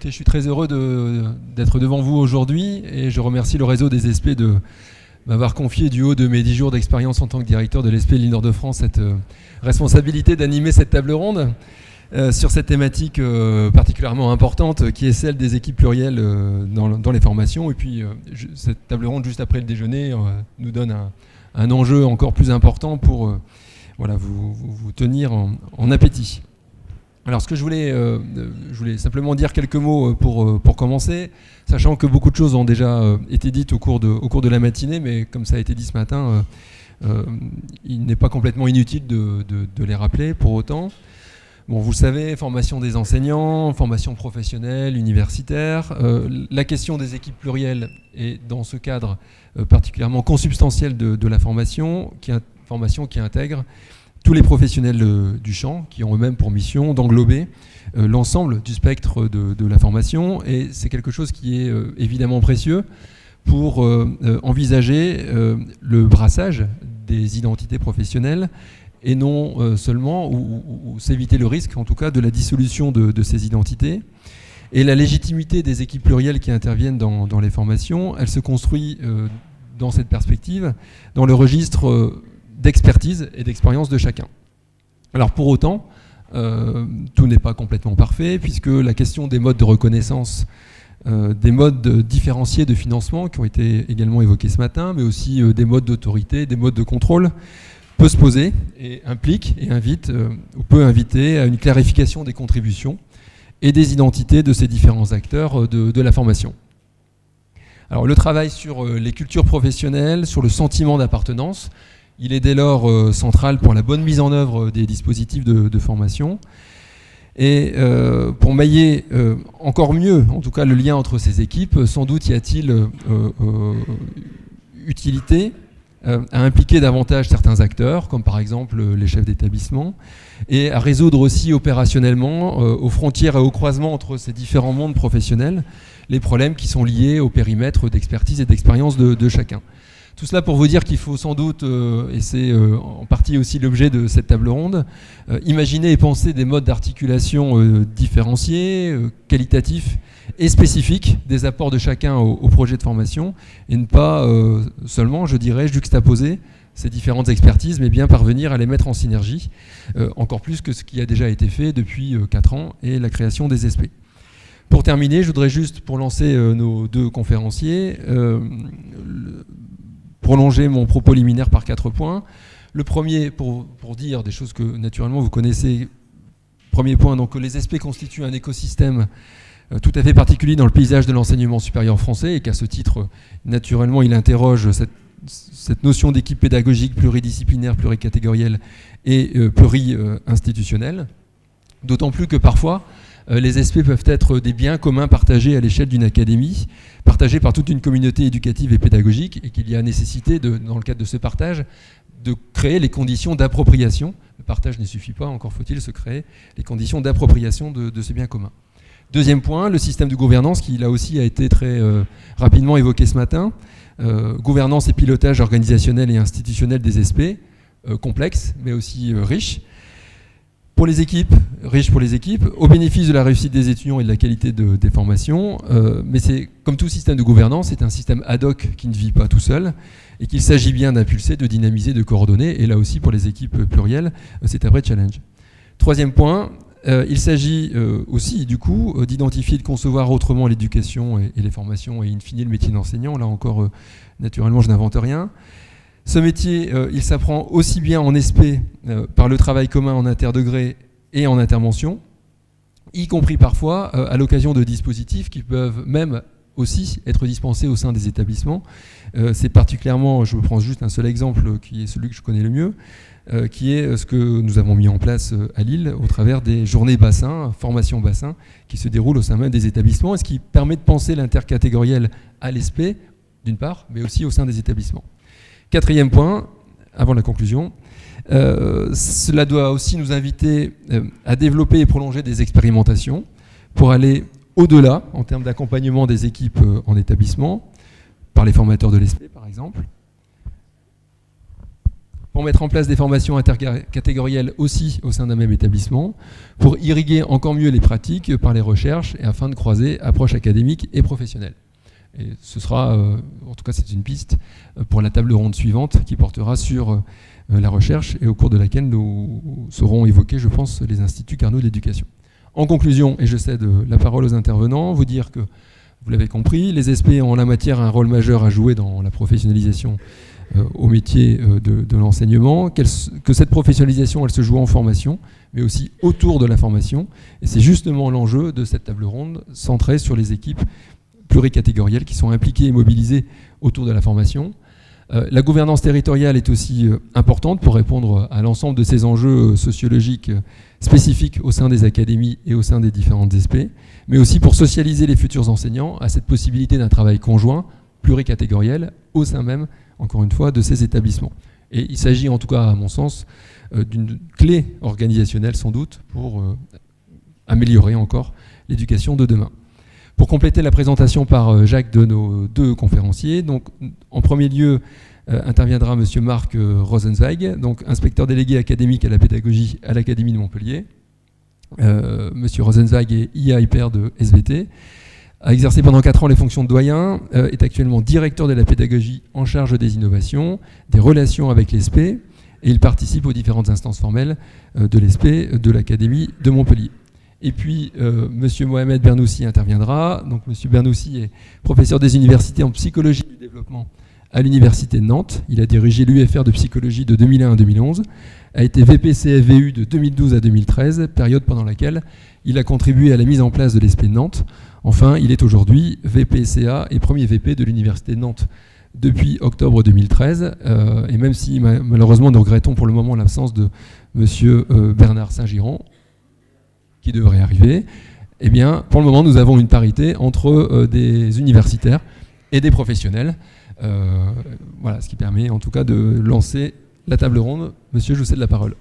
je suis très heureux d'être devant vous aujourd'hui et je remercie le réseau des ESP de m'avoir confié du haut de mes 10 jours d'expérience en tant que directeur de l'ESP Île-de-France cette responsabilité d'animer cette table ronde sur cette thématique particulièrement importante qui est celle des équipes plurielles dans les formations. Et puis cette table ronde juste après le déjeuner nous donne un enjeu encore plus important pour vous tenir en appétit. Alors ce que je voulais simplement dire quelques mots pour commencer, sachant que beaucoup de choses ont déjà été dites au cours de la matinée, mais comme ça a été dit ce matin, il n'est pas complètement inutile de les rappeler pour autant. Bon, vous le savez, formation des enseignants, formation professionnelle, universitaire, la question des équipes plurielles est dans ce cadre particulièrement consubstantielle de la formation qui intègre tous les professionnels du champ qui ont eux-mêmes pour mission d'englober l'ensemble du spectre de la formation, et c'est quelque chose qui est évidemment précieux pour envisager le brassage des identités professionnelles et non seulement, ou s'éviter le risque en tout cas de la dissolution de ces identités. Et la légitimité des équipes plurielles qui interviennent dans les formations, elle se construit dans cette perspective, dans le registre d'expertise et d'expérience de chacun. Alors pour autant, tout n'est pas complètement parfait, puisque la question des modes de reconnaissance, des modes différenciés de financement qui ont été également évoqués ce matin, mais aussi des modes d'autorité, des modes de contrôle, peut se poser et implique et invite, ou peut inviter à une clarification des contributions et des identités de ces différents acteurs de la formation. Alors le travail sur les cultures professionnelles, sur le sentiment d'appartenance, il est dès lors central pour la bonne mise en œuvre des dispositifs de formation. Et pour mailler encore mieux, en tout cas, le lien entre ces équipes, sans doute y a-t-il utilité à impliquer davantage certains acteurs, comme par exemple les chefs d'établissement, et à résoudre aussi opérationnellement, aux frontières et aux croisements entre ces différents mondes professionnels, les problèmes qui sont liés au périmètre d'expertise et d'expérience de chacun. Tout cela pour vous dire qu'il faut sans doute, et c'est en partie aussi l'objet de cette table ronde, imaginer et penser des modes d'articulation différenciés, qualitatifs et spécifiques des apports de chacun au projet de formation, et ne pas seulement, je dirais, juxtaposer ces différentes expertises, mais bien parvenir à les mettre en synergie, encore plus que ce qui a déjà été fait depuis 4 ans et la création des SP. Pour terminer, je voudrais juste, pour lancer nos 2 conférenciers, prolonger mon propos liminaire par 4 points. Le premier, pour dire des choses que naturellement vous connaissez. Premier point, donc les SP constituent un écosystème tout à fait particulier dans le paysage de l'enseignement supérieur français, et qu'à ce titre, naturellement, il interroge cette notion d'équipe pédagogique pluridisciplinaire, pluricatégorielle et pluri-institutionnelle. D'autant plus que parfois, les SP peuvent être des biens communs partagés à l'échelle d'une académie, partagés par toute une communauté éducative et pédagogique, et qu'il y a nécessité, dans le cadre de ce partage, de créer les conditions d'appropriation. Le partage ne suffit pas, encore faut-il se créer les conditions d'appropriation de ce bien commun. Deuxième point, le système de gouvernance, qui là aussi a été très rapidement évoqué ce matin. Gouvernance et pilotage organisationnel et institutionnel des SP, complexe, mais aussi riche. Pour les équipes, riche pour les équipes, au bénéfice de la réussite des étudiants et de la qualité des formations, mais c'est comme tout système de gouvernance, c'est un système ad hoc qui ne vit pas tout seul, et qu'il s'agit bien d'impulser, de dynamiser, de coordonner, et là aussi pour les équipes plurielles, c'est un vrai challenge. Troisième point, il s'agit aussi du coup d'identifier et de concevoir autrement l'éducation et les formations, et in fine le métier d'enseignant. Là encore, naturellement, je n'invente rien. Ce métier, il s'apprend aussi bien en SP par le travail commun en interdegré et en intervention, y compris parfois à l'occasion de dispositifs qui peuvent même aussi être dispensés au sein des établissements. C'est particulièrement, je prends juste un seul exemple qui est celui que je connais le mieux, qui est ce que nous avons mis en place à Lille au travers des journées bassin, formation bassin, qui se déroulent au sein même des établissements, et ce qui permet de penser l'intercatégoriel à l'ESP, d'une part, mais aussi au sein des établissements. Quatrième point, avant la conclusion, cela doit aussi nous inviter à développer et prolonger des expérimentations pour aller au-delà en termes d'accompagnement des équipes en établissement, par les formateurs de l'ESP par exemple, pour mettre en place des formations intercatégorielles aussi au sein d'un même établissement, pour irriguer encore mieux les pratiques par les recherches et afin de croiser approche académique et professionnelle. Et ce sera, en tout cas c'est une piste, pour la table ronde suivante qui portera sur la recherche et au cours de laquelle nous saurons évoquer, je pense, les instituts Carnot d'éducation. En conclusion, et je cède la parole aux intervenants, vous dire que, vous l'avez compris, les SP ont en la matière un rôle majeur à jouer dans la professionnalisation au métier de l'enseignement, que cette professionnalisation, elle se joue en formation, mais aussi autour de la formation. Et c'est justement l'enjeu de cette table ronde centrée sur les équipes pluricatégorielles qui sont impliquées et mobilisées autour de la formation. La gouvernance territoriale est aussi importante pour répondre à l'ensemble de ces enjeux sociologiques spécifiques au sein des académies et au sein des différentes SP, mais aussi pour socialiser les futurs enseignants à cette possibilité d'un travail conjoint, pluricatégoriel, au sein même, encore une fois, de ces établissements. Et il s'agit en tout cas, à mon sens, d'une clé organisationnelle sans doute pour améliorer encore l'éducation de demain. Pour compléter la présentation par Jacques de nos deux conférenciers, donc, en premier lieu interviendra M. Marc Rosenzweig, donc inspecteur délégué académique à la pédagogie à l'Académie de Montpellier. M. Rosenzweig est IAIPR de SVT, a exercé pendant 4 ans les fonctions de doyen, est actuellement directeur de la pédagogie en charge des innovations, des relations avec l'ESP, et il participe aux différentes instances formelles de l'ESP de l'Académie de Montpellier. Et puis, M. Mohamed Bernoussi interviendra. Donc, M. Bernoussi est professeur des universités en psychologie du développement à l'Université de Nantes. Il a dirigé l'UFR de psychologie de 2001 à 2011, a été VP CFVU de 2012 à 2013, période pendant laquelle il a contribué à la mise en place de l'ESP de Nantes. Enfin, il est aujourd'hui VP-CA et premier VP de l'Université de Nantes depuis octobre 2013. Et même si, malheureusement, nous regrettons pour le moment l'absence de M. Bernard Saint-Giron, qui devrait arriver, eh bien, pour le moment, nous avons une parité entre des universitaires et des professionnels. Voilà, ce qui permet en tout cas de lancer la table ronde. Monsieur, je vous cède la parole.